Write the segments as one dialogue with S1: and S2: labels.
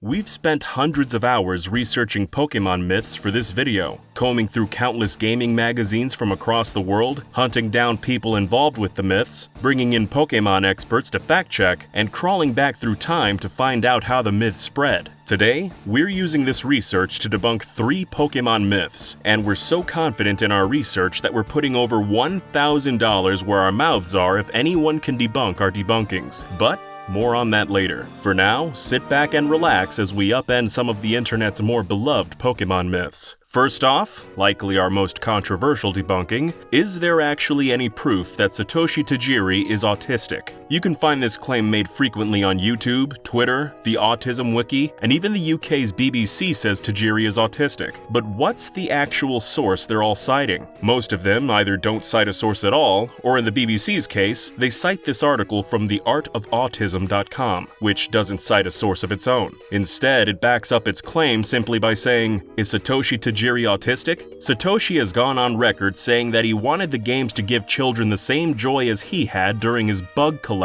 S1: We've spent hundreds of hours researching Pokemon myths for this video, combing through countless gaming magazines from across the world, hunting down people involved with the myths, bringing in Pokemon experts to fact-check, and crawling back through time to find out how the myths spread. Today, we're using this research to debunk 3 Pokemon myths, and we're so confident in our research that we're putting over $1,000 where our mouths are if anyone can debunk our debunkings. But more on that later. For now, sit back and relax as we upend some of the internet's more beloved Pokemon myths. First off, likely our most controversial debunking, is there actually any proof that Satoshi Tajiri is autistic? You can find this claim made frequently on YouTube, Twitter, the Autism Wiki, and even the UK's BBC says Tajiri is autistic. But what's the actual source they're all citing? Most of them either don't cite a source at all, or in the BBC's case, they cite this article from theartofautism.com, which doesn't cite a source of its own. Instead, it backs up its claim simply by saying, is Satoshi Tajiri autistic? Satoshi has gone on record saying that he wanted the games to give children the same joy as he had during his bug collecting.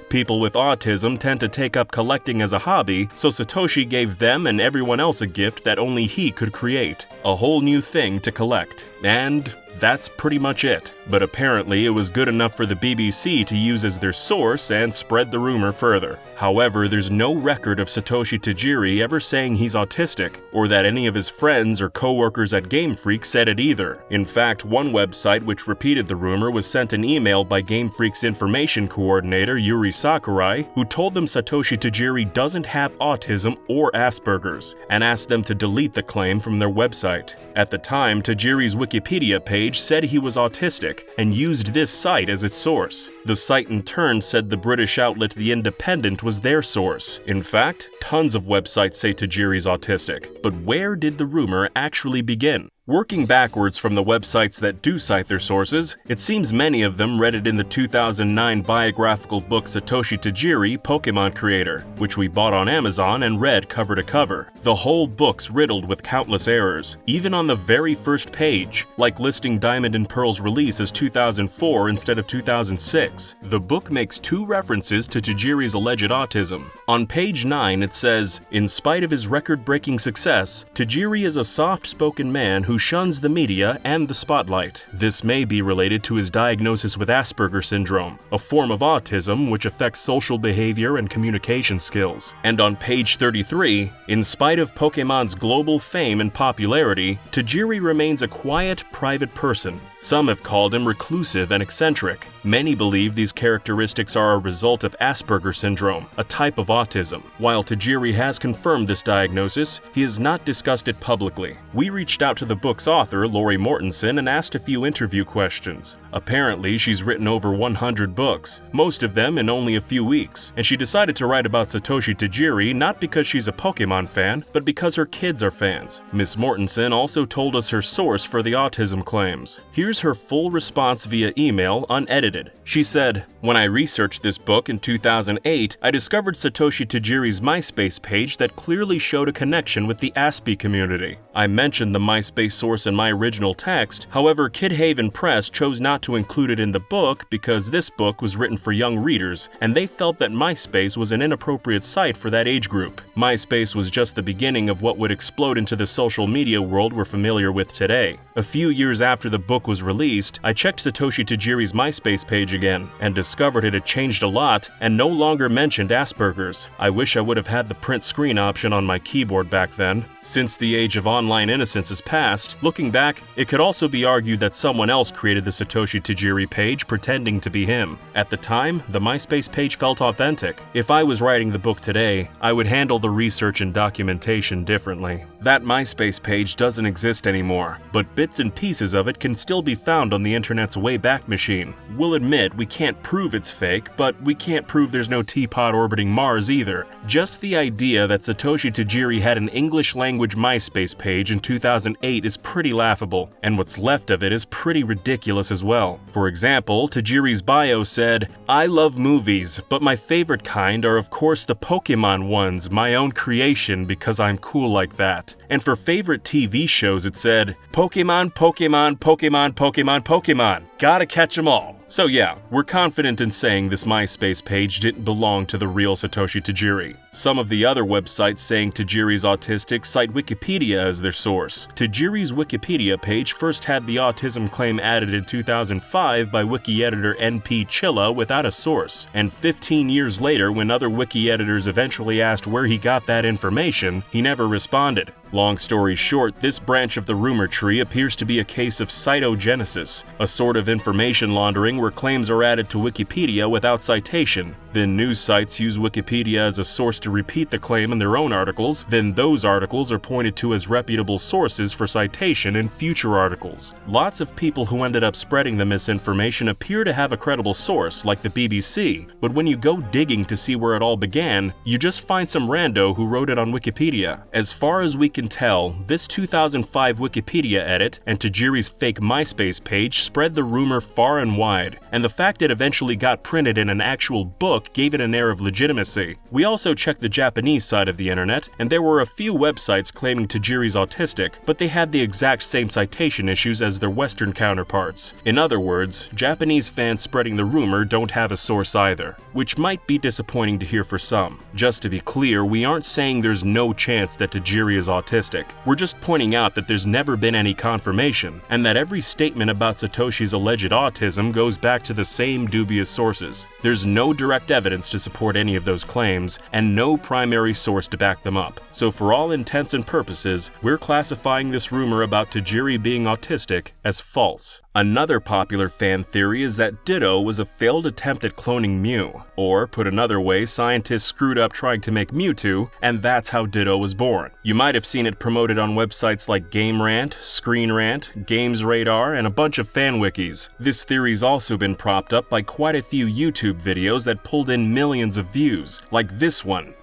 S1: People with autism tend to take up collecting as a hobby, so Satoshi gave them and everyone else a gift that only he could create. A whole new thing to collect. And that's pretty much it. But apparently it was good enough for the BBC to use as their source and spread the rumor further. However, there's no record of Satoshi Tajiri ever saying he's autistic, or that any of his friends or co-workers at Game Freak said it either. In fact, one website which repeated the rumor was sent an email by Game Freak's information coordinator Yuri Sakurai, who told them Satoshi Tajiri doesn't have autism or Asperger's, and asked them to delete the claim from their website. At the time, Tajiri's Wikipedia page said he was autistic, and used this site as its source. The site in turn said the British outlet The Independent was their source. In fact, tons of websites say Tajiri's autistic. But where did the rumor actually begin? Working backwards from the websites that do cite their sources, it seems many of them read it in the 2009 biographical book Satoshi Tajiri, Pokemon Creator, which we bought on Amazon and read cover to cover. The whole book's riddled with countless errors, even on the very first page, like listing Diamond and Pearl's release as 2004 instead of 2006. The book makes 2 references to Tajiri's alleged autism. On page 9 it says, in spite of his record-breaking success, Tajiri is a soft-spoken man who shuns the media and the spotlight. This may be related to his diagnosis with Asperger syndrome, a form of autism which affects social behavior and communication skills. And on page 33, in spite of Pokemon's global fame and popularity, Tajiri remains a quiet, private person. Some have called him reclusive and eccentric. Many believe these characteristics are a result of Asperger syndrome, a type of autism. While Tajiri has confirmed this diagnosis, he has not discussed it publicly. We reached out to the book's author, Laurie Mortensen, and asked a few interview questions. Apparently, she's written over 100 books, most of them in only a few weeks, and she decided to write about Satoshi Tajiri not because she's a Pokemon fan, but because her kids are fans. Ms. Mortensen also told us her source for the autism claims. Here's her full response via email, unedited. She said, when I researched this book in 2008, I discovered Satoshi Tajiri's MySpace page that clearly showed a connection with the Aspie community. I mentioned the MySpace source in my original text, however, Kid Haven Press chose not to include it in the book because this book was written for young readers, and they felt that MySpace was an inappropriate site for that age group. MySpace was just the beginning of what would explode into the social media world we're familiar with today. A few years after the book was released, I checked Satoshi Tajiri's MySpace page again, and discovered it had changed a lot and no longer mentioned Asperger's. I wish I would have had the print screen option on my keyboard back then. Since the age of online innocence is past, looking back, it could also be argued that someone else created the Satoshi Tajiri page pretending to be him. At the time, the MySpace page felt authentic. If I was writing the book today, I would handle the research and documentation differently. That MySpace page doesn't exist anymore, but bits and pieces of it can still be found on the internet's Wayback Machine. We'll admit we can't prove it's fake, but we can't prove there's no teapot orbiting Mars either. Just the idea that Satoshi Tajiri had an English language MySpace page in 2008 is pretty laughable, and what's left of it is pretty ridiculous as well. For example, Tajiri's bio said, I love movies, but my favorite kind are of course the Pokemon ones, my own creation because I'm cool like that. And for favorite TV shows it said, Pokemon, Pokemon, Pokemon, Pokemon, Pokemon. Gotta catch 'em all. So yeah, we're confident in saying this MySpace page didn't belong to the real Satoshi Tajiri. Some of the other websites saying Tajiri's autistic cite Wikipedia as their source. Tajiri's Wikipedia page first had the autism claim added in 2005 by wiki editor NP Chilla without a source, and 15 years later, when other wiki editors eventually asked where he got that information, he never responded. Long story short, this branch of the rumor tree appears to be a case of cytogenesis, a sort of information laundering where claims are added to Wikipedia without citation. Then news sites use Wikipedia as a source to repeat the claim in their own articles, then those articles are pointed to as reputable sources for citation in future articles. Lots of people who ended up spreading the misinformation appear to have a credible source, like the BBC, but when you go digging to see where it all began, you just find some rando who wrote it on Wikipedia. As far as we can tell, this 2005 Wikipedia edit and Tajiri's fake MySpace page spread the rumor far and wide, and the fact it eventually got printed in an actual book gave it an air of legitimacy. We also checked the Japanese side of the internet, and there were a few websites claiming Tajiri's autistic, but they had the exact same citation issues as their Western counterparts. In other words, Japanese fans spreading the rumor don't have a source either, which might be disappointing to hear for some. Just to be clear, we aren't saying there's no chance that Tajiri is autistic. We're just pointing out that there's never been any confirmation, and that every statement about Satoshi's alleged autism goes back to the same dubious sources. There's no direct evidence to support any of those claims, and no primary source to back them up. So for all intents and purposes, we're classifying this rumor about Tajiri being autistic as false. Another popular fan theory is that Ditto was a failed attempt at cloning Mew, or put another way, scientists screwed up trying to make Mewtwo, and that's how Ditto was born. You might have seen it promoted on websites like Game Rant, Screen Rant, Games Radar, and a bunch of fan wikis. This theory's also been propped up by quite a few YouTube videos that pulled in millions of views, like this one.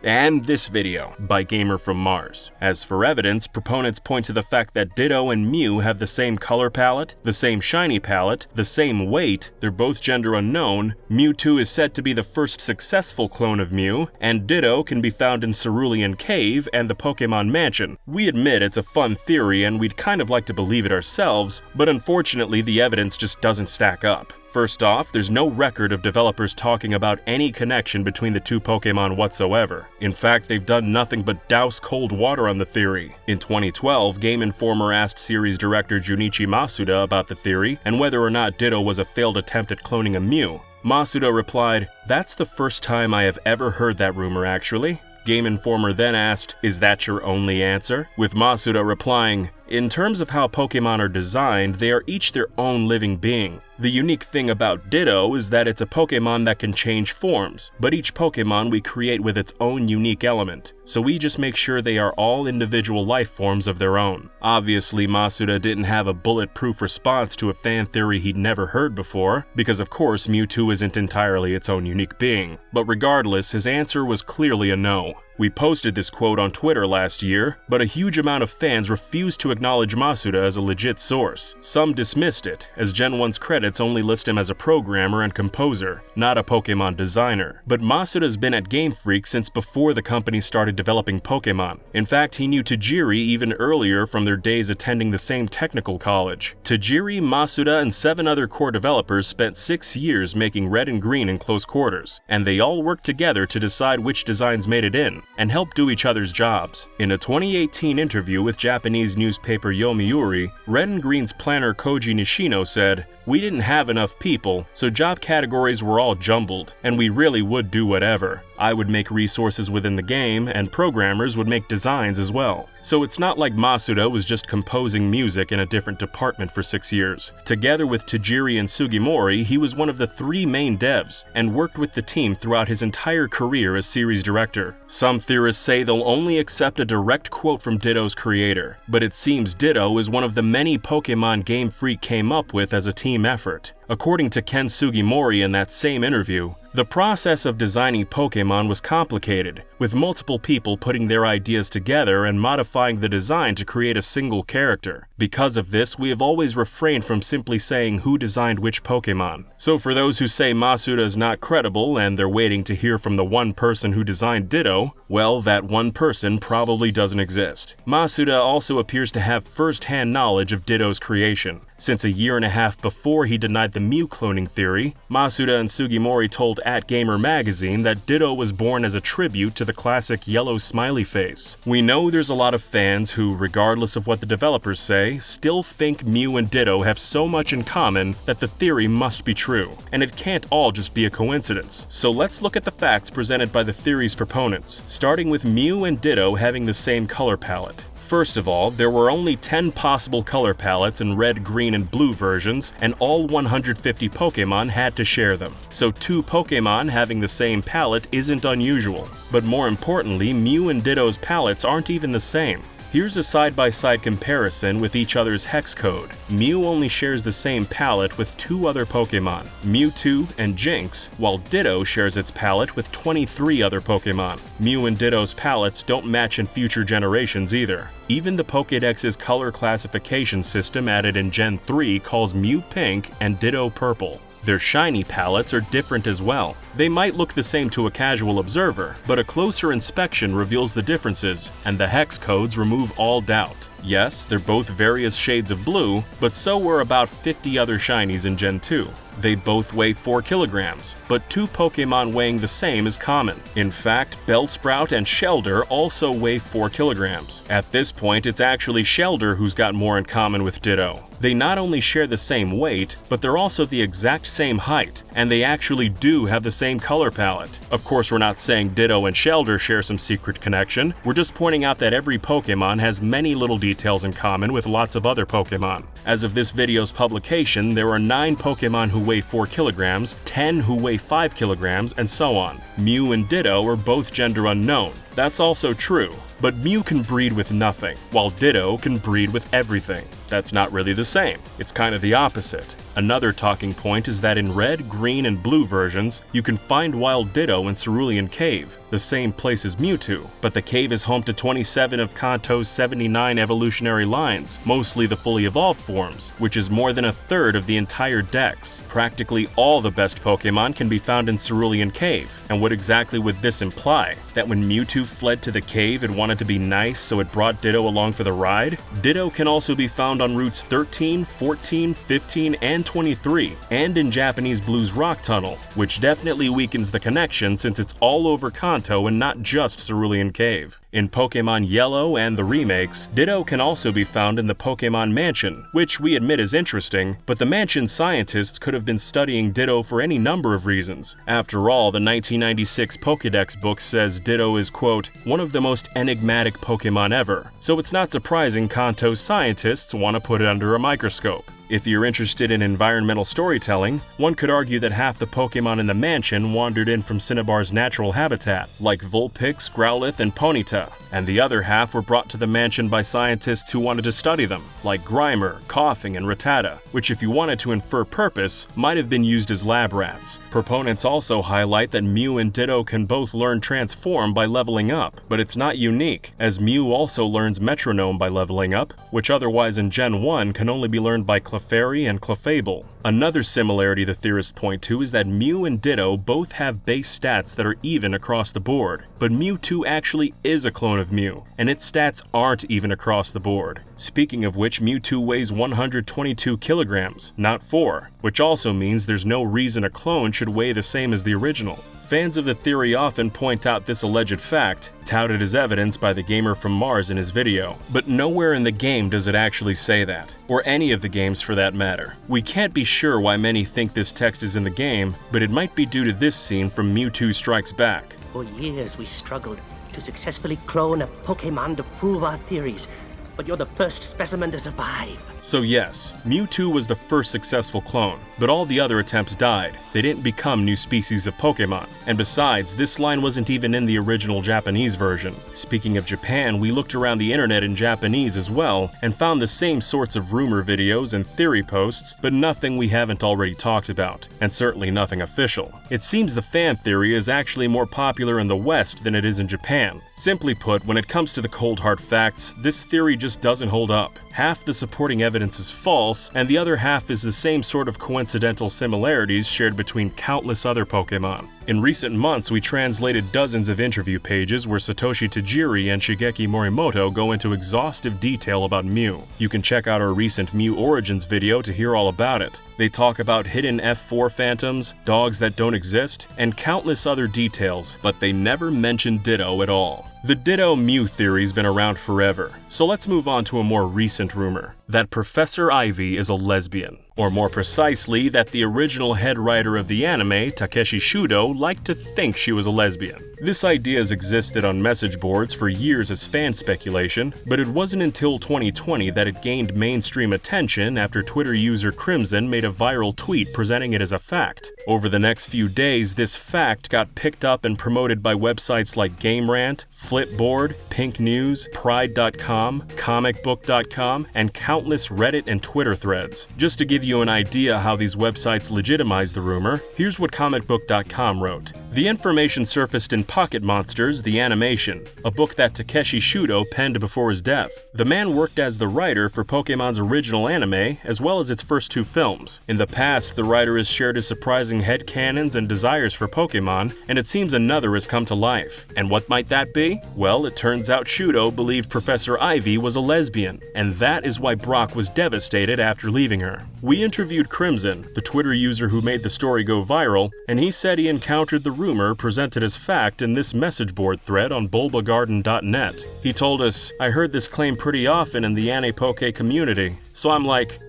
S1: And this video, by Gamer from Mars. As for evidence, proponents point to the fact that Ditto and Mew have the same color palette, the same shiny palette, the same weight, they're both gender unknown, Mewtwo is said to be the first successful clone of Mew, and Ditto can be found in Cerulean Cave and the Pokemon Mansion. We admit it's a fun theory and we'd kind of like to believe it ourselves, but unfortunately the evidence just doesn't stack up. First off, there's no record of developers talking about any connection between the two Pokemon whatsoever. In fact, they've done nothing but douse cold water on the theory. In 2012, Game Informer asked series director Junichi Masuda about the theory and whether or not Ditto was a failed attempt at cloning a Mew. Masuda replied, "That's the first time I have ever heard that rumor actually." Game Informer then asked, "Is that your only answer?" With Masuda replying, "In terms of how Pokemon are designed, they are each their own living being. The unique thing about Ditto is that it's a Pokemon that can change forms, but each Pokemon we create with its own unique element, so we just make sure they are all individual life forms of their own." Obviously, Masuda didn't have a bulletproof response to a fan theory he'd never heard before, because of course Mewtwo isn't entirely its own unique being. But regardless, his answer was clearly a no. We posted this quote on Twitter last year, but a huge amount of fans refused to acknowledge Masuda as a legit source. Some dismissed it, as Gen 1's credits only list him as a programmer and composer, not a Pokemon designer. But Masuda's been at Game Freak since before the company started developing Pokemon. In fact, he knew Tajiri even earlier from their days attending the same technical college. Tajiri, Masuda, and 7 other core developers spent 6 years making Red and Green in close quarters, and they all worked together to decide which designs made it in, and help do each other's jobs. In a 2018 interview with Japanese newspaper Yomiuri, Red and Green's planner Koji Nishino said, "We didn't have enough people, so job categories were all jumbled, and we really would do whatever. I would make resources within the game, and programmers would make designs as well. So it's not like Masuda was just composing music in a different department for 6 years. Together with Tajiri and Sugimori, he was one of the 3 main devs, and worked with the team throughout his entire career as series director." Some theorists say they'll only accept a direct quote from Ditto's creator, but it seems Ditto is one of the many Pokemon Game Freak came up with as a team effort. According to Ken Sugimori in that same interview, the process of designing Pokemon was complicated, with multiple people putting their ideas together and modifying the design to create a single character. Because of this, we have always refrained from simply saying who designed which Pokemon. So for those who say Masuda is not credible and they're waiting to hear from the one person who designed Ditto, well, that one person probably doesn't exist. Masuda also appears to have first-hand knowledge of Ditto's creation, since a year and a half before he denied the Mew cloning theory, Masuda and Sugimori told @Gamer magazine that Ditto was born as a tribute to the classic yellow smiley face. We know there's a lot of fans who, regardless of what the developers say, still think Mew and Ditto have so much in common that the theory must be true, and it can't all just be a coincidence. So let's look at the facts presented by the theory's proponents, starting with Mew and Ditto having the same color palette. First of all, there were only 10 possible color palettes in red, green, and blue versions, and all 150 Pokémon had to share them. So 2 Pokémon having the same palette isn't unusual. But more importantly, Mew and Ditto's palettes aren't even the same. Here's a side-by-side comparison with each other's hex code. Mew only shares the same palette with 2 other Pokémon, Mewtwo and Jinx, while Ditto shares its palette with 23 other Pokémon. Mew and Ditto's palettes don't match in future generations either. Even the Pokédex's color classification system added in Gen 3 calls Mew pink and Ditto purple. Their shiny palettes are different as well. They might look the same to a casual observer, but a closer inspection reveals the differences, and the hex codes remove all doubt. Yes, they're both various shades of blue, but so were about 50 other shinies in Gen 2. They both weigh 4 kilograms, but 2 Pokémon weighing the same is common. In fact, Bellsprout and Shellder also weigh 4 kilograms. At this point, it's actually Shellder who's got more in common with Ditto. They not only share the same weight, but they're also the exact same height, and they actually do have the same color palette. Of course, we're not saying Ditto and Shellder share some secret connection, we're just pointing out that every Pokémon has many little details in common with lots of other Pokémon. As of this video's publication, there are 9 Pokémon who weigh 4 kilograms, 10 who weigh 5 kilograms, and so on. Mew and Ditto are both gender unknown. That's also true, but Mew can breed with nothing, while Ditto can breed with everything. That's not really the same. It's kind of the opposite. Another talking point is that in red, green, and blue versions, you can find wild Ditto in Cerulean Cave, the same place as Mewtwo, but the cave is home to 27 of Kanto's 79 evolutionary lines, mostly the fully evolved forms, which is more than a third of the entire dex. Practically all the best Pokémon can be found in Cerulean Cave, and what exactly would this imply? That when Mewtwo fled to the cave it wanted to be nice so it brought Ditto along for the ride? Ditto can also be found on routes 13, 14, 15, and 23, and in Japanese Blue's rock tunnel, which definitely weakens the connection since it's all over Kanto and not just Cerulean Cave. In Pokémon Yellow and the remakes, Ditto can also be found in the Pokémon Mansion, which we admit is interesting, but the Mansion scientists could have been studying Ditto for any number of reasons. After all, the 1996 Pokédex book says Ditto is, quote, one of the most enigmatic Pokémon ever, so it's not surprising Kanto's scientists want to put it under a microscope. If you're interested in environmental storytelling, one could argue that half the Pokémon in the mansion wandered in from Cinnabar's natural habitat, like Vulpix, Growlithe, and Ponyta, and the other half were brought to the mansion by scientists who wanted to study them, like Grimer, Coughing, and Rattata, which if you wanted to infer purpose, might have been used as lab rats. Proponents also highlight that Mew and Ditto can both learn Transform by leveling up, but it's not unique, as Mew also learns Metronome by leveling up, which otherwise in Gen 1 can only be learned by Clefairy and Clefable. Another similarity the theorists point to is that Mew and Ditto both have base stats that are even across the board, but Mewtwo actually is a clone of Mew, and its stats aren't even across the board. Speaking of which, Mewtwo weighs 122 kilograms, not 4, which also means there's no reason a clone should weigh the same as the original. Fans of the theory often point out this alleged fact, touted as evidence by the gamer from Mars in his video, but nowhere in the game does it actually say that, or any of the games for that matter. We can't be sure why many think this text is in the game, but it might be due to this scene from Mewtwo Strikes Back.
S2: For years we struggled to successfully clone a Pokémon to prove our theories, but you're the first specimen to survive.
S1: So yes, Mewtwo was the first successful clone, but all the other attempts died. They didn't become new species of Pokémon. And besides, this line wasn't even in the original Japanese version. Speaking of Japan, we looked around the internet in Japanese as well, and found the same sorts of rumor videos and theory posts, but nothing we haven't already talked about, and certainly nothing official. It seems the fan theory is actually more popular in the West than it is in Japan. Simply put, when it comes to the cold hard facts, this theory just doesn't hold up. Half the supporting evidence is false, and the other half is the same sort of coincidental similarities shared between countless other Pokémon. In recent months, we translated dozens of interview pages where Satoshi Tajiri and Shigeki Morimoto go into exhaustive detail about Mew. You can check out our recent Mew Origins video to hear all about it. They talk about hidden F4 phantoms, dogs that don't exist, and countless other details, but they never mention Ditto at all. The Ditto-Mew theory's been around forever, so let's move on to a more recent rumor, that Professor Ivy is a lesbian. Or more precisely, that the original head writer of the anime, Takeshi Shudo, liked to think she was a lesbian. This idea has existed on message boards for years as fan speculation, but it wasn't until 2020 that it gained mainstream attention after Twitter user Crimson made a viral tweet presenting it as a fact. Over the next few days, this fact got picked up and promoted by websites like GameRant, Flipboard, Pink News, Pride.com, Comicbook.com, and countless Reddit and Twitter threads. Just to give you an idea how these websites legitimize the rumor, here's what Comicbook.com wrote. The information surfaced in Pocket Monsters, the animation, a book that Takeshi Shudo penned before his death. The man worked as the writer for Pokemon's original anime, as well as its first two films. In the past, the writer has shared his surprising headcanons and desires for Pokemon, and it seems another has come to life. And what might that be? Well, it turns out Shudo believed Professor Ivy was a lesbian, and that is why Brock was devastated after leaving her. We interviewed Crimson, the Twitter user who made the story go viral, and he said he encountered the rumor presented as fact in this message board thread on bulbagarden.net. He told us, "I heard this claim pretty often in the Ane-Poke community, so I'm like,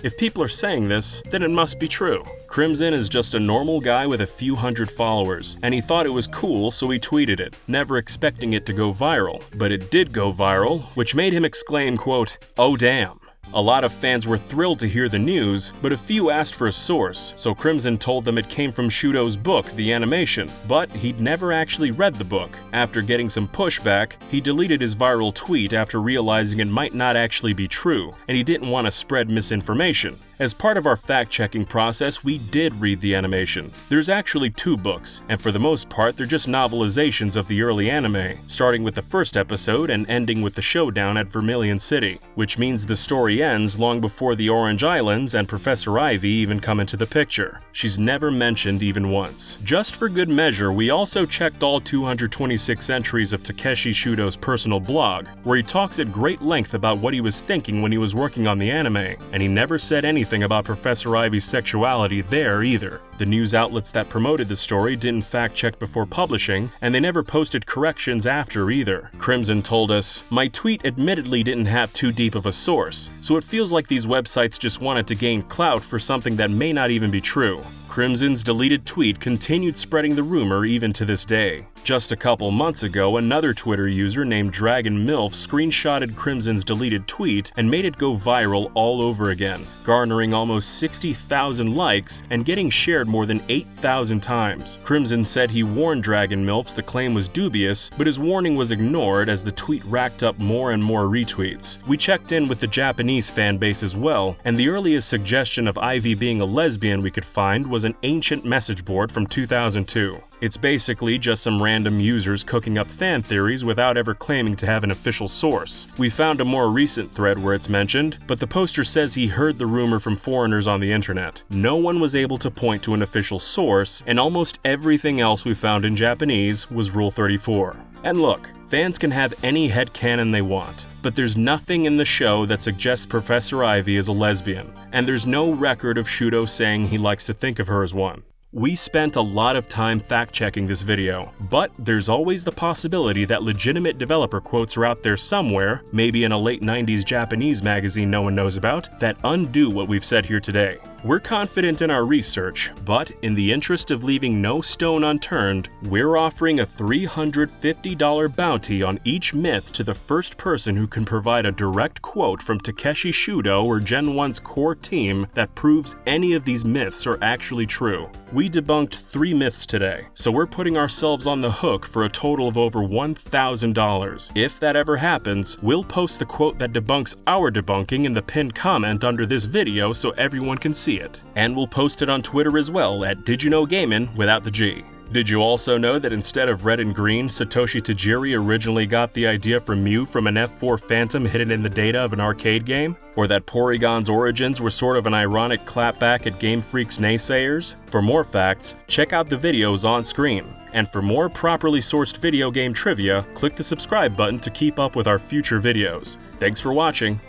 S1: if people are saying this, then it must be true." Crimson is just a normal guy with a few hundred followers, and he thought it was cool, so he tweeted it, never expecting it to go viral. But it did go viral, which made him exclaim, quote, "Oh damn." A lot of fans were thrilled to hear the news, but a few asked for a source, so Crimson told them it came from Shudo's book, the animation, but he'd never actually read the book. After getting some pushback, he deleted his viral tweet after realizing it might not actually be true, and he didn't want to spread misinformation. As part of our fact-checking process, we did read the animation. There's actually 2 books, and for the most part they're just novelizations of the early anime, starting with the first episode and ending with the showdown at Vermilion City, which means the story ends long before the Orange Islands and Professor Ivy even come into the picture. She's never mentioned even once. Just for good measure, we also checked all 226 entries of Takeshi Shudo's personal blog, where he talks at great length about what he was thinking when he was working on the anime, and he never said anything about Professor Ivy's sexuality there either. The news outlets that promoted the story didn't fact-check before publishing, and they never posted corrections after either. Crimson told us, "My tweet admittedly didn't have too deep of a source, so it feels like these websites just wanted to gain clout for something that may not even be true." Crimson's deleted tweet continued spreading the rumor even to this day. Just a couple months ago, another Twitter user named Dragon Milf screenshotted Crimson's deleted tweet and made it go viral all over again, garnering almost 60,000 likes and getting shared more than 8,000 times. Crimson said he warned Dragon Milfs the claim was dubious, but his warning was ignored as the tweet racked up more and more retweets. We checked in with the Japanese fan base as well, and the earliest suggestion of Ivy being a lesbian we could find was an ancient message board from 2002. It's basically just some random users cooking up fan theories without ever claiming to have an official source. We found a more recent thread where it's mentioned, but the poster says he heard the rumor from foreigners on the internet. No one was able to point to an official source, and almost everything else we found in Japanese was Rule 34. And look, fans can have any headcanon they want, but there's nothing in the show that suggests Professor Ivy is a lesbian, and there's no record of Shudo saying he likes to think of her as one. We spent a lot of time fact-checking this video, but there's always the possibility that legitimate developer quotes are out there somewhere, maybe in a late 90s Japanese magazine no one knows about, that undo what we've said here today. We're confident in our research, but in the interest of leaving no stone unturned, we're offering a $350 bounty on each myth to the first person who can provide a direct quote from Takeshi Shudo or Gen 1's core team that proves any of these myths are actually true. We debunked 3 myths today, so we're putting ourselves on the hook for a total of over $1,000. If that ever happens, we'll post the quote that debunks our debunking in the pinned comment under this video so everyone can see it. And we'll post it on Twitter as well at DidYouKnowGaming without the G. Did you also know that instead of red and green, Satoshi Tajiri originally got the idea for Mew from an F4 Phantom hidden in the data of an arcade game? Or that Porygon's origins were sort of an ironic clapback at Game Freak's naysayers? For more facts, check out the videos on screen. And for more properly sourced video game trivia, click the subscribe button to keep up with our future videos. Thanks for watching.